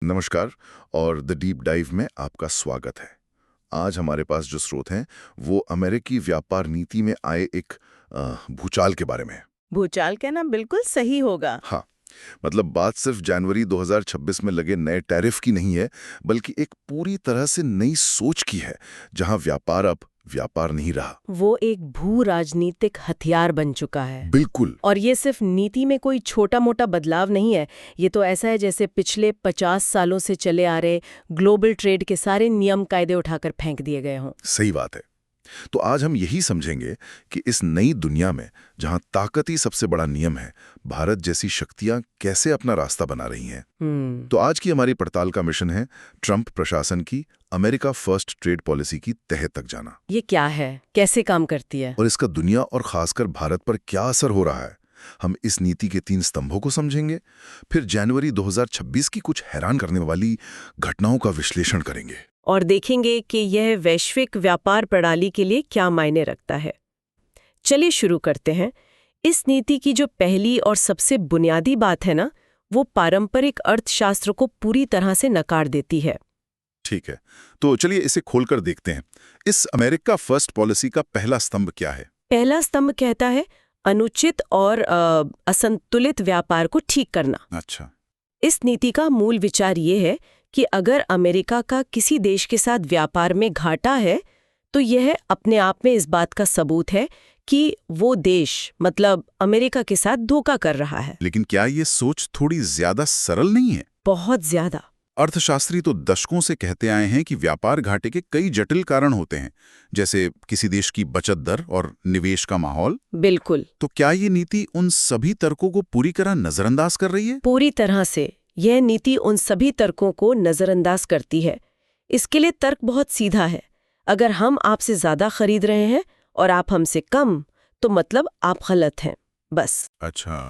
नमस्कार और the deep dive में आपका स्वागत है। आज हमारे पास जो स्रोत हैं वो अमेरिकी व्यापार नीति में आए एक भूचाल के बारे में है। भूचाल कहना बिल्कुल सही होगा। हाँ, मतलब बात सिर्फ जनवरी 2026 में लगे नए टैरिफ की नहीं है, बल्कि एक पूरी तरह से नई सोच की है, जहां व्यापार अब व्यापार नहीं रहा। वो एक भू राजनीतिक हथियार बन चुका है। बिल्कुल। और ये सिर्फ नीति में कोई छोटा मोटा बदलाव नहीं है। ये तो ऐसा है जैसे पिछले 50 सालों से चले आ रहे ग्लोबल ट्रेड के सारे नियम कायदे उठाकर फेंक दिए गए हों। सही बात है। तो आज हम यही समझेंगे कि इस नई दुनिया में जहां ताकत ही सबसे बड़ा नियम है, भारत जैसी शक्तियां कैसे अपना रास्ता बना रही हैं। तो आज की हमारी पड़ताल का मिशन है ट्रंप प्रशासन की अमेरिका फर्स्ट ट्रेड पॉलिसी की तह तक जाना। ये क्या है, कैसे काम करती है और इसका दुनिया और खासकर भारत पर क्या असर हो रहा है। हम इस नीति के 3 स्तंभों को समझेंगे, फिर जनवरी 2026 की कुछ हैरान करने वाली घटनाओं का विश्लेषण करेंगे और देखेंगे कि यह वैश्विक व्यापार प्रणाली के लिए क्या मायने रखता है। चलिए शुरू करते हैं। इस नीति की जो पहली और सबसे बुनियादी बात है ना, वो पारंपरिक अर्थशास्त्र को पूरी तरह से नकार देती है। ठीक है, तो चलिए इसे खोलकर देखते हैं। इस अमेरिका फर्स्ट पॉलिसी का पहला स्तंभ क्या है? पहला स्तंभ कहता है अनुचित और असंतुलित व्यापार को ठीक करना। अच्छा। इस नीति का मूल विचार ये है कि अगर अमेरिका का किसी देश के साथ व्यापार में घाटा है, तो यह अपने आप में इस बात का सबूत है कि वो देश मतलब अमेरिका के साथ धोखा कर रहा है। लेकिन क्या ये सोच थोड़ी ज्यादा सरल नहीं है? बहुत ज्यादा। अर्थशास्त्री तो दशकों से कहते आए हैं कि व्यापार घाटे के कई जटिल कारण होते हैं, जैसे किसी देश की बचत दर और निवेश का माहौल। बिल्कुल। तो क्या ये नीति उन सभी तर्कों को पूरी तरह नजरअंदाज कर रही है? पूरी तरह से यह नीति उन सभी तर्कों को नजरअंदाज करती है। इसके लिए तर्क बहुत सीधा है। अगर हम आपसे ज्यादा खरीद रहे हैं और आप हमसे कम, तो मतलब आप गलत हैं, बस। अच्छा।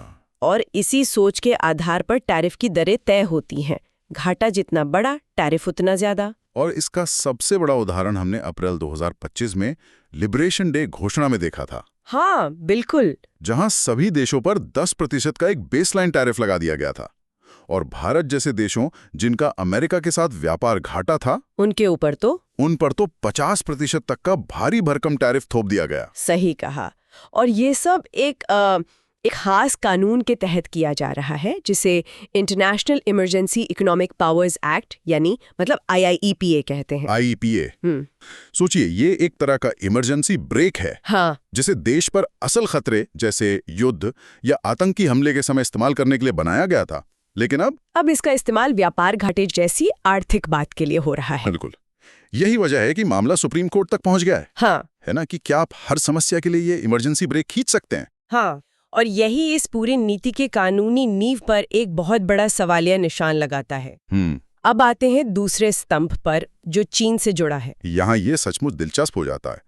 और इसी सोच के आधार पर टैरिफ की दरें तय होती हैं। घाटा जितना बड़ा, टैरिफ उतना ज्यादा। और इसका सबसे बड़ा उदाहरण हमने अप्रैल 2025 में लिबरेशन डे घोषणा में देखा था। हाँ बिल्कुल। जहां सभी देशों पर 10% का एक बेसलाइन टैरिफ लगा दिया गया था, और भारत जैसे देशों जिनका अमेरिका के साथ व्यापार घाटा था, उन पर तो 50% तक का भारी भरकम टैरिफ थोप दिया गया। सही कहा। और ये सब एक खास कानून के तहत किया जा रहा है, जिसे international emergency economic powers act यानी मतलब IIEPA कहते हैं। IEPA। सोचिए, ये एक तरह का इमरजेंसी ब्रेक है। हाँ। जिसे देश पर असल खतरे जैसे युद्ध या आतंकी हमले के समय इस्तेमाल करने के लिए बनाया गया था, लेकिन अब इसका इस्तेमाल व्यापार घाटे जैसी आर्थिक बात के लिए हो रहा है। बिल्कुल। यही वजह है कि मामला सुप्रीम कोर्ट तक पहुंच गया है। हाँ। है ना, कि क्या आप हर समस्या के लिए ये इमरजेंसी ब्रेक खींच सकते हैं? हाँ। और यही इस पूरी नीति के कानूनी नींव पर एक बहुत बड़ा सवालिया निशान लगाता है। अब आते हैं दूसरे स्तंभ पर, जो चीन से जुड़ा है। यहाँ ये सचमुच दिलचस्प हो जाता है।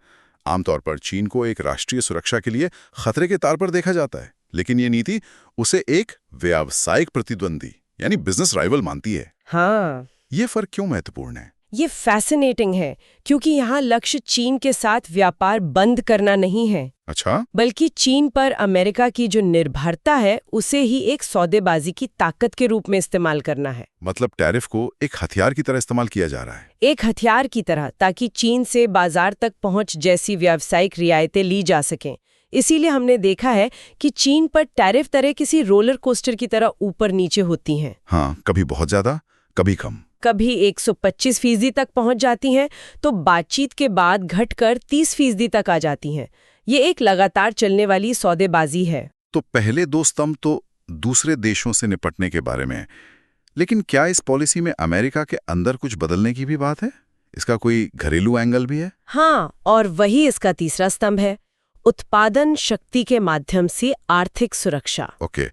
आमतौर पर चीन को एक राष्ट्रीय सुरक्षा के लिए खतरे के तार पर देखा जाता है, लेकिन ये नीति उसे एक व्यावसायिक प्रतिद्वंदी यानी बिजनेस राइवल मानती है। हाँ। ये फर्क क्यों महत्वपूर्ण है? ये फैसिनेटिंग है, क्योंकि यहाँ लक्ष्य चीन के साथ व्यापार बंद करना नहीं है। अच्छा। बल्कि चीन पर अमेरिका की जो निर्भरता है, उसे ही एक सौदेबाजी की ताकत के रूप में इस्तेमाल करना है। मतलब टैरिफ को एक हथियार की तरह इस्तेमाल किया जा रहा है। एक हथियार की तरह, ताकि चीन से बाजार तक पहुंच जैसी व्यावसायिक रियायतें ली जा सकें। इसीलिए हमने देखा है कि चीन पर टैरिफ दरें किसी रोलर कोस्टर की तरह ऊपर नीचे होती हैं। हाँ, कभी बहुत ज्यादा, कभी कम। कभी 125% तक पहुंच जाती हैं, तो बातचीत के बाद घटकर 30% तक आ जाती हैं। ये एक लगातार चलने वाली सौदेबाजी है। तो पहले 2 स्तंभ तो दूसरे देशों से निपटने के बारे में, लेकिन क्या इस पॉलिसी में अमेरिका के अंदर कुछ बदलने की भी बात है? इसका कोई घरेलू एंगल भी है? हाँ, और वही इसका तीसरा स्तंभ है, उत्पादन शक्ति के माध्यम से आर्थिक सुरक्षा। ओके।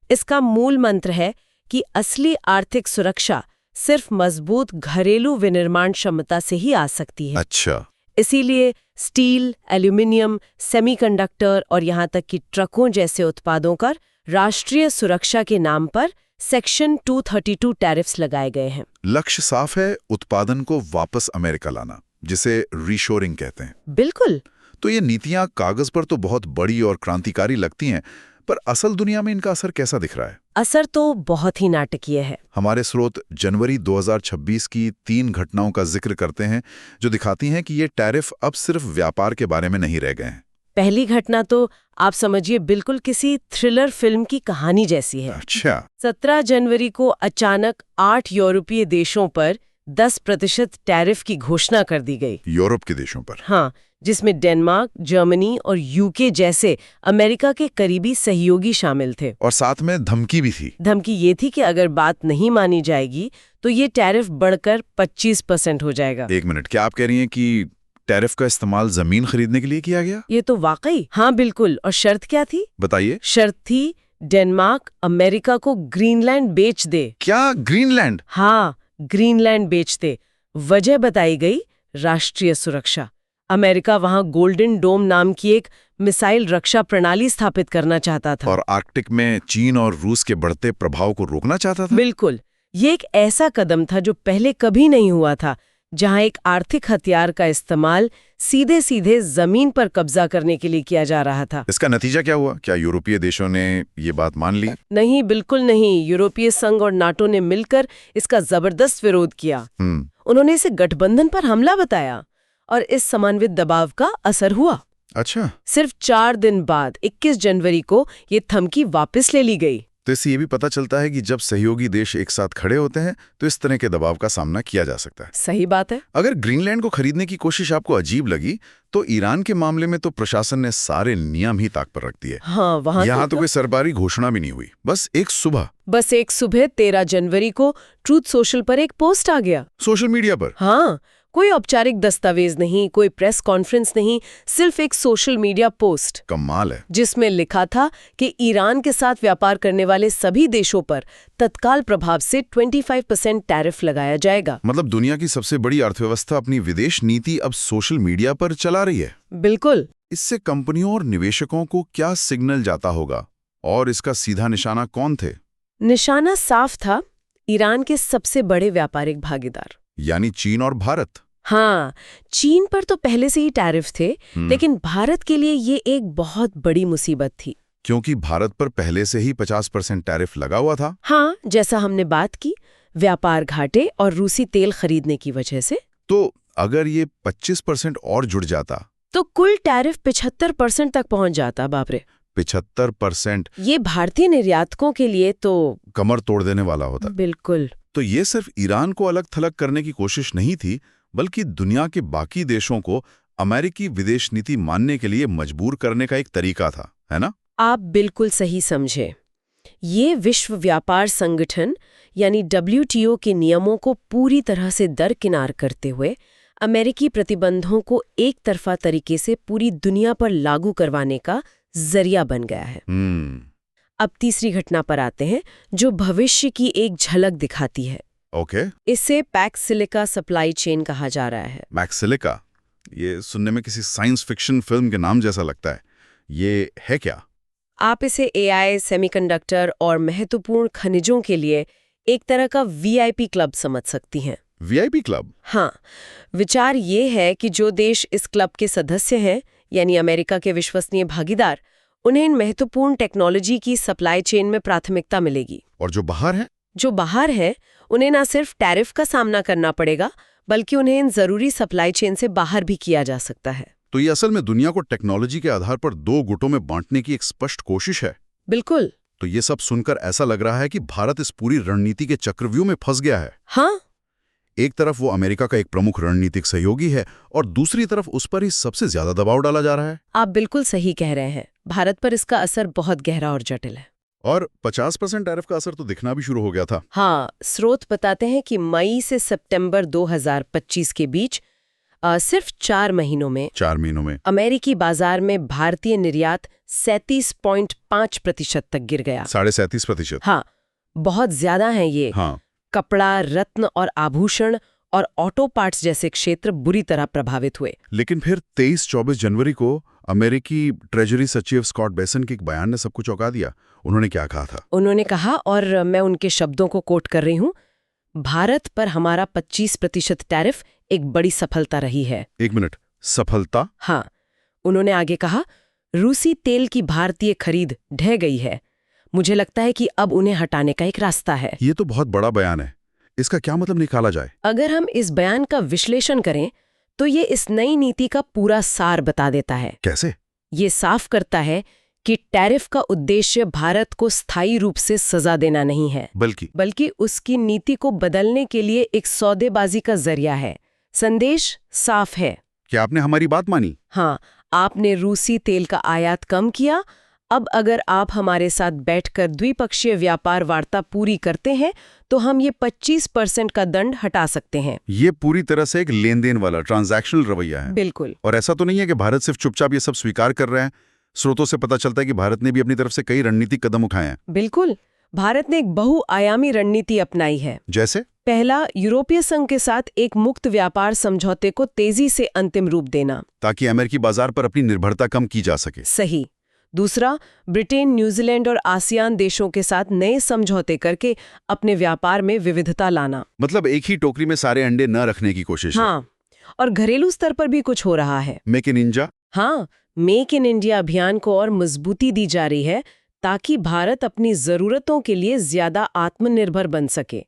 इसका मूल मंत्र है कि असली आर्थिक सुरक्षा सिर्फ मजबूत घरेलू विनिर्माण क्षमता से ही आ सकती है। अच्छा। इसीलिए स्टील, एल्यूमिनियम, सेमीकंडक्टर और यहाँ तक कि ट्रकों जैसे उत्पादों पर राष्ट्रीय सुरक्षा के नाम पर सेक्शन 232 टैरिफ्स लगाए गए हैं। लक्ष्य साफ है, उत्पादन को वापस अमेरिका लाना, जिसे रीशोरिंग कहते हैं। बिल्कुल। तो ये नीतियां कागज पर तो बहुत बड़ी और क्रांतिकारी लगती हैं, पर असल दुनिया में इनका असर कैसा दिख रहा है? असर तो बहुत ही नाटकीय है। हमारे स्रोत जनवरी 2026 की 3 घटनाओं का जिक्र करते हैं जो दिखाती हैं कि ये टैरिफ अब सिर्फ व्यापार के बारे में नहीं रह गए हैं। पहली घटना तो आप समझिए बिल्कुल किसी थ्रिलर फिल्म की कहानी जैसी है। अच्छा। 17 जनवरी को अचानक 8 यूरोपीय देशों पर 10% टैरिफ की घोषणा कर दी गई। यूरोप के देशों पर? हाँ, जिसमें डेनमार्क, जर्मनी और यूके जैसे अमेरिका के करीबी सहयोगी शामिल थे। और साथ में धमकी भी थी। धमकी ये थी कि अगर बात नहीं मानी जाएगी तो ये टैरिफ बढ़कर 25% हो जाएगा। एक मिनट, क्या आप कह रही हैं कि टैरिफ का इस्तेमाल जमीन खरीदने के लिए किया गया? ये तो वाकई, हाँ बिल्कुल। और शर्त क्या थी? बताइए। शर्त थी डेनमार्क अमेरिका को ग्रीनलैंड बेच दे। क्या, ग्रीनलैंड? हाँ, ग्रीनलैंड बेच दे। वजह बताई गई राष्ट्रीय सुरक्षा। अमेरिका वहां गोल्डन डोम नाम की एक मिसाइल रक्षा प्रणाली स्थापित करना चाहता था। और आर्कटिक में चीन और रूस के बढ़ते प्रभाव को रोकना चाहता था? बिल्कुल। ये एक ऐसा कदम था जो पहले कभी नहीं हुआ था, जहां एक आर्थिक हथियार का इस्तेमाल सीधे सीधे जमीन पर कब्जा करने के लिए किया जा रहा था। इसका नतीजा क्या हुआ? क्या यूरोपीय देशों ने ये बात मान ली? नहीं, बिल्कुल नहीं। यूरोपीय संघ और नाटो ने मिलकर इसका जबरदस्त विरोध किया। उन्होंने इसे गठबंधन पर हमला बताया और इस समन्वित दबाव का असर हुआ। अच्छा। सिर्फ 4 दिन बाद 21 जनवरी को ये धमकी वापस ले ली गई। तो इससे ये भी पता चलता है कि जब सहयोगी देश एक साथ खड़े होते हैं तो इस तरह के दबाव का सामना किया जा सकता है। सही बात है। अगर ग्रीनलैंड को खरीदने की कोशिश आपको अजीब लगी, तो ईरान के मामले में तो प्रशासन ने सारे नियम ही ताक पर रख दिए। हाँ, वहाँ यहाँ तो कोई सरकारी घोषणा भी नहीं हुई। बस एक सुबह 13 जनवरी को ट्रूथ सोशल पर एक पोस्ट आ गया। सोशल मीडिया पर? हाँ, कोई औपचारिक दस्तावेज नहीं, कोई प्रेस कॉन्फ्रेंस नहीं, सिर्फ एक सोशल मीडिया पोस्ट। कमाल है। जिसमें लिखा था कि ईरान के साथ व्यापार करने वाले सभी देशों पर तत्काल प्रभाव से 25% टैरिफ लगाया जाएगा। मतलब दुनिया की सबसे बड़ी अर्थव्यवस्था अपनी विदेश नीति अब सोशल मीडिया पर चला रही है। बिल्कुल। इससे कंपनियों और निवेशकों को क्या सिग्नल जाता होगा, और इसका सीधा निशाना कौन थे? निशाना साफ था, ईरान के सबसे बड़े व्यापारिक भागीदार, यानी चीन और भारत। हाँ, चीन पर तो पहले से ही टैरिफ थे, लेकिन भारत के लिए ये एक बहुत बड़ी मुसीबत थी। क्योंकि भारत पर पहले से ही 50% टैरिफ लगा हुआ था। हाँ, जैसा हमने बात की, व्यापार घाटे और रूसी तेल खरीदने की वजह से। तो अगर ये 25% और जुड़ जाता तो कुल टैरिफ 75% तक पहुंच जाता। बाप रे, 75%! ये भारतीय निर्यातकों के लिए तो कमर तोड़ देने वाला होता। बिल्कुल। तो ये सिर्फ ईरान को अलग थलग करने की कोशिश नहीं थी, बल्कि दुनिया के बाकी देशों को अमेरिकी विदेश नीति मानने के लिए मजबूर करने का एक तरीका था, है ना? आप बिल्कुल सही समझे। ये विश्व व्यापार संगठन यानी WTO के नियमों को पूरी तरह से दरकिनार करते हुए अमेरिकी प्रतिबंधों को एक तरफा तरीके से पूरी दुनिया पर लागू करवाने का जरिया बन गया है। अब तीसरी घटना पर आते हैं, जो भविष्य की एक झलक दिखाती है। ओके। इसे पैक्स सिलिका सप्लाई चेन कहा जा रहा है। मैक्सिलिका, ये सुनने में किसी साइंस फिक्शन फिल्म के नाम जैसा लगता है। ये है क्या? आप इसे AI, सेमीकंडक्टर और महत्वपूर्ण खनिजों के लिए एक तरह का VIP क्लब समझ सकती हैं। VIP club? हाँ, विचार ये है कि जो देश इस क्लब के सदस्य हैं, यानी अमेरिका के विश्वसनीय भागीदार, उन्हें इन महत्वपूर्ण टेक्नोलॉजी की सप्लाई चेन में प्राथमिकता मिलेगी। और जो बाहर हैं? जो बाहर हैं, उन्हें न सिर्फ टैरिफ का सामना करना पड़ेगा, बल्कि उन्हें इन जरूरी सप्लाई चेन से बाहर भी किया जा सकता है। तो ये असल में दुनिया को टेक्नोलॉजी के आधार पर 2 गुटों में बांटने की एक स्पष्ट कोशिश है। बिल्कुल। तो ये सब सुनकर ऐसा लग रहा है कि भारत इस पूरी रणनीति के चक्रव्यूह में फंस गया है। हाँ, एक तरफ वो अमेरिका का एक प्रमुख रणनीतिक सहयोगी है और दूसरी तरफ उस पर ही सबसे ज्यादा दबाव डाला जा रहा है। आप बिल्कुल सही कह रहे हैं। भारत पर इसका असर बहुत गहरा और जटिल है। और 50% टैरिफ का असर तो दिखना भी शुरू हो गया था। हाँ, स्रोत बताते हैं कि मई से सितंबर 2025 के बीच सिर्फ 4 महीनों में अमेरिकी बाजार में भारतीय निर्यात 37.5% तक गिर गया। 37.5%? हाँ, बहुत ज्यादा है ये। हाँ। कपड़ा, रत्न और आभूषण और ऑटो पार्ट्स जैसे क्षेत्र बुरी तरह प्रभावित हुए। लेकिन फिर 23-24 जनवरी को अमेरिकी ट्रेजरी सचिव स्कॉट बेसन के एक बयान ने सब कुछ चौंका दिया। उन्होंने क्या कहा था? उन्होंने कहा, और मैं उनके शब्दों को कोट कर रही हूँ, भारत पर हमारा 25% टैरिफ एक बड़ी सफलता रही है। 1 मिनट, सफलता? हाँ, उन्होंने आगे कहा, रूसी तेल की भारतीय खरीद ढह गई है। मुझे लगता है कि अब उन्हें हटाने का एक रास्ता है। ये तो बहुत बड़ा बयान है। इसका क्या मतलब निकाला जाए? अगर हम इस बयान का विश्लेषण करें तो ये इस नई नीति का पूरा सार बता देता है। कैसे? ये साफ करता है कि टैरिफ का उद्देश्य भारत को स्थायी रूप से सजा देना नहीं है, बल्कि उसकी नीति को बदलने के लिए एक सौदेबाजी का जरिया है। संदेश साफ है। क्या आपने हमारी बात मानी? हाँ, आपने रूसी तेल का आयात कम किया। अब अगर आप हमारे साथ बैठकर द्विपक्षीय व्यापार वार्ता पूरी करते हैं तो हम ये 25% का दंड हटा सकते हैं। ये पूरी तरह से एक लेन देन वाला ट्रांजैक्शनल रवैया है। बिल्कुल। और ऐसा तो नहीं है कि भारत सिर्फ चुपचाप ये सब स्वीकार कर रहा है। स्रोतों से पता चलता है कि भारत ने भी अपनी तरफ से कई रणनीतिक कदम उठाए हैं। बिल्कुल, भारत ने एक बहुआयामी रणनीति अपनाई है। जैसे? पहला, यूरोपीय संघ के साथ एक मुक्त व्यापार समझौते को तेजी से अंतिम रूप देना, ताकि अमेरिकी बाजार पर अपनी निर्भरता कम की जा सके। सही। दूसरा, ब्रिटेन, न्यूजीलैंड और आसियान देशों के साथ नए समझौते करके अपने व्यापार में विविधता लाना। मतलब एक ही टोकरी में सारे अंडे न रखने की कोशिश। हाँ, और घरेलू स्तर पर भी कुछ हो रहा है। Make in India? हाँ, मेक इन इंडिया अभियान को और मजबूती दी जा रही है ताकि भारत अपनी जरूरतों के लिए ज्यादा आत्मनिर्भर बन सके।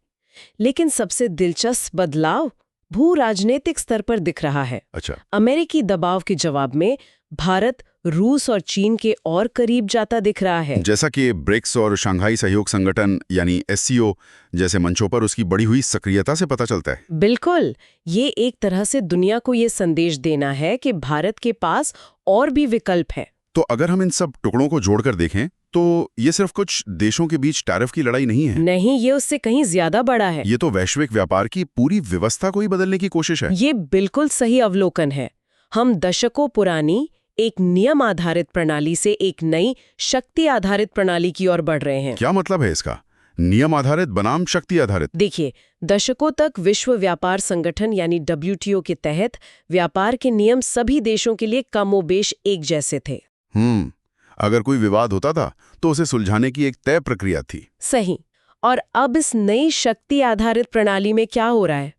लेकिन सबसे दिलचस्प बदलाव भू राजनीतिक स्तर पर दिख रहा है। अच्छा। अमेरिकी दबाव के जवाब में भारत रूस और चीन के और करीब जाता दिख रहा है। जैसा कि ब्रिक्स और शंघाई सहयोग संगठन यानी SCO जैसे मंचों पर उसकी बढ़ी हुई सक्रियता से पता चलता है। बिल्कुल, ये एक तरह से दुनिया को ये संदेश देना है कि भारत के पास और भी विकल्प है। तो अगर हम इन सब टुकड़ों को जोड़कर देखें तो ये सिर्फ कुछ देशों के बीच टैरिफ की लड़ाई नहीं है। नहीं, ये उससे कहीं ज्यादा बड़ा है। ये तो वैश्विक व्यापार की पूरी व्यवस्था को ही बदलने की कोशिश है। ये बिल्कुल सही अवलोकन है। हम दशकों पुरानी एक नियम आधारित प्रणाली से एक नई शक्ति आधारित प्रणाली की ओर बढ़ रहे हैं। क्या मतलब है इसका? नियम आधारित बनाम शक्ति आधारित? देखिए, दशकों तक विश्व व्यापार संगठन यानी WTO के तहत व्यापार के नियम सभी देशों के लिए कमोबेश एक जैसे थे। अगर कोई विवाद होता था तो उसे सुलझाने की एक तय प्रक्रिया थी। सही। और अब इस नई शक्ति आधारित प्रणाली में क्या हो रहा है?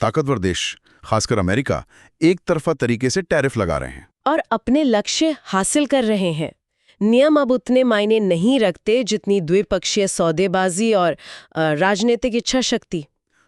ताकतवर देश, खासकर अमेरिका, एक तरफा तरीके से टैरिफ लगा रहे हैं और अपने लक्ष्य हासिल कर रहे हैं। नियम अब उतने मायने नहीं रखते जितनी द्विपक्षीय सौदेबाजी और राजनीतिक इच्छा शक्ति।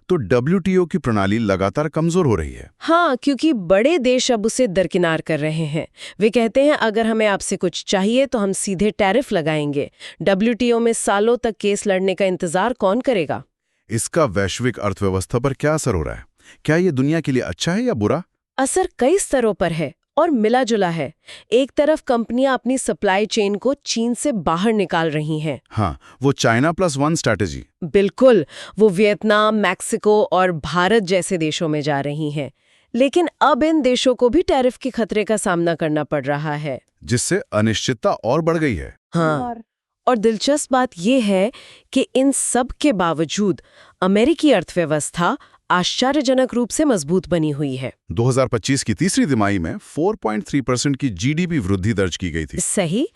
तो WTO की प्रणाली लगातार कमजोर हो रही है। हाँ, क्योंकि बड़े देश अब उसे दरकिनार कर रहे हैं। वे कहते हैं अगर हमें आपसे कुछ चाहिए तो हम सीधे टैरिफ लगाएंगे। WTO में सालों तक केस लड़ने का इंतजार कौन करेगा? इसका वैश्विक अर्थव्यवस्था पर क्या असर हो रहा है? क्या ये दुनिया के लिए अच्छा है या बुरा? असर कई स्तरों पर है और मिला जुला है। एक तरफ कंपनियां अपनी सप्लाई चेन को चीन से बाहर निकाल रही हैं। हाँ, वो चाइना +1 स्ट्रैटेजी। बिल्कुल, वो वियतनाम, मैक्सिको और भारत जैसे देशों में जा रही हैं। लेकिन अब इन देशों को भी टैरिफ के खतरे का सामना करना पड़ रहा है, जिससे अनिश्चितता और बढ़ गई है। हाँ, और दिलचस्प बात यह है कि इन सब के बावजूद अमेरिकी अर्थव्यवस्था आश्चर्यजनक रूप से मजबूत बनी हुई है। 2025 की तीसरी तिमाही में 4.3% की GDP वृद्धि दर्ज की गई थी। सही,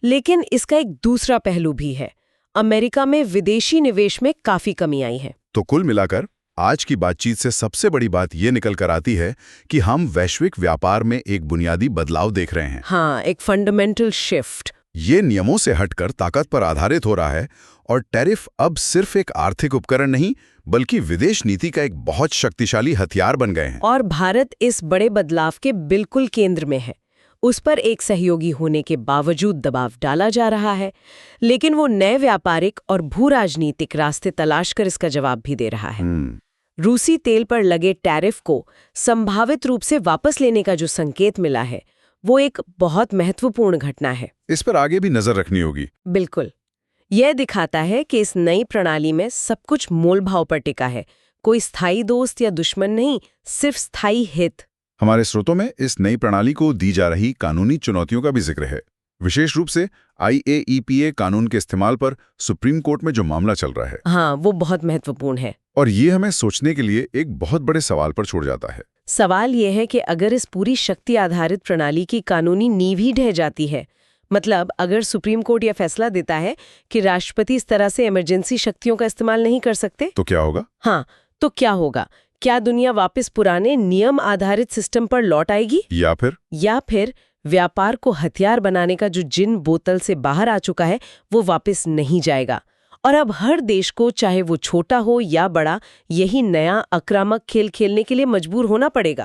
लेकिन इसका एक दूसरा पहलू भी है। अमेरिका में विदेशी निवेश में काफी कमी आई है। तो कुल मिलाकर आज की बातचीत से सबसे बड़ी बात ये निकल कर आती है कि हम वैश्विक व्यापार में एक बुनियादी बदलाव देख रहे हैं। हाँ, एक फंडामेंटल शिफ्ट। ये नियमों से हटकर ताकत पर आधारित हो रहा है और टैरिफ अब सिर्फ एक आर्थिक उपकरण नहीं बल्कि विदेश नीति का एक बहुत शक्तिशाली हथियार बन गए हैं। और भारत इस बड़े बदलाव के बिल्कुल केंद्र में है। उस पर एक सहयोगी होने के बावजूद दबाव डाला जा रहा है, लेकिन वो नए व्यापारिक और भू राजनीतिक रास्ते तलाश कर इसका जवाब भी दे रहा है। रूसी तेल पर लगे टैरिफ को संभावित रूप से वापस लेने का जो संकेत मिला है वो एक बहुत महत्वपूर्ण घटना है। इस पर आगे भी नजर रखनी होगी। बिल्कुल, यह दिखाता है कि इस नई प्रणाली में सब कुछ मोल भाव पर टिका है। कोई स्थायी दोस्त या दुश्मन नहीं, सिर्फ स्थायी हित। हमारे स्रोतों में इस नई प्रणाली को दी जा रही कानूनी चुनौतियों का भी जिक्र है, विशेष रूप से IAEPA कानून के इस्तेमाल पर सुप्रीम कोर्ट में जो मामला चल रहा है। हाँ, वो बहुत महत्वपूर्ण है और ये हमें सोचने के लिए एक बहुत बड़े सवाल पर छोड़ जाता है। सवाल यह है कि अगर इस पूरी शक्ति आधारित प्रणाली की कानूनी नींव ही ढह जाती है, मतलब अगर सुप्रीम कोर्ट यह फैसला देता है कि राष्ट्रपति इस तरह से इमरजेंसी शक्तियों का इस्तेमाल नहीं कर सकते, तो क्या होगा? हाँ, तो क्या होगा? क्या दुनिया वापस पुराने नियम आधारित सिस्टम पर लौट आएगी या फिर व्यापार को हथियार बनाने का जो जिन बोतल से बाहर आ चुका है वो वापस नहीं जाएगा। और अब हर देश को, चाहे वो छोटा हो या बड़ा, यही नया आक्रामक खेल खेलने के लिए मजबूर होना पड़ेगा।